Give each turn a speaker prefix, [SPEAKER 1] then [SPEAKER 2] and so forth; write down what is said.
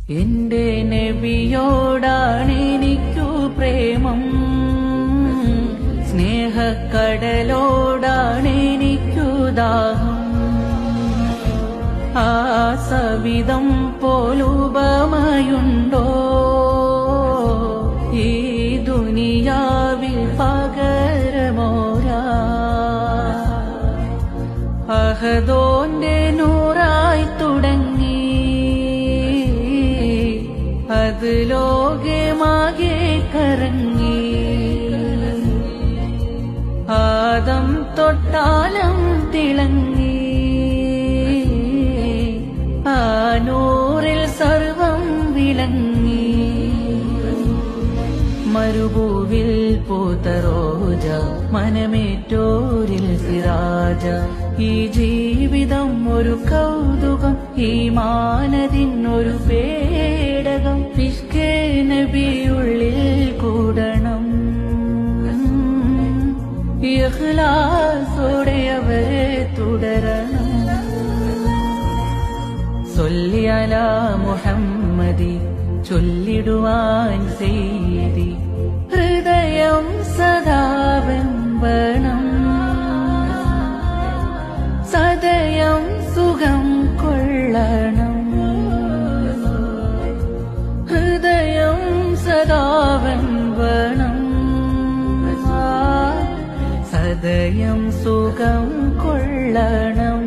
[SPEAKER 1] എന്റെ നബിയോടാണെനിക്കു പ്രേമം, സ്നേഹക്കടലോടാണെനിക്കു ദാഹം. ആ സവിധം പോലുപമയുണ്ടോ ഈ ദുനിയാവിൽ പകരമോരാ? അഹദോന്റെ നൂറായി തുടങ്ങി അത് ലോകമാകെ കറങ്ങി. ആദം തൊട്ടാലം തിളങ്ങി, ആ നൂറിൽ സർവം വിളങ്ങി. മരുഭൂവിൽ പൂത്ത റോജ, മനമേറ്റോരിൽ സിറാജ. ഈ ജീവിതം ഒരു കൗതുകം, ഈ മാനതിനൊരു പേടകം. ഇഷ്കേ നബിയുള്ളിൽ കൂടണം, ഇഖ്ലാസോടെ അവരെ തുടരണം. സ്വല്ലി അലാ മുഹമ്മദി, ചൊല്ലിടുവാൻ സെയ്തി. ഹൃദയം സദാ വെമ്പണം, സദയം സുഖം കൊള്ളണം. ഹൃദയം സദാ വെമ്പണം, സദയം സുഖം കൊള്ളണം.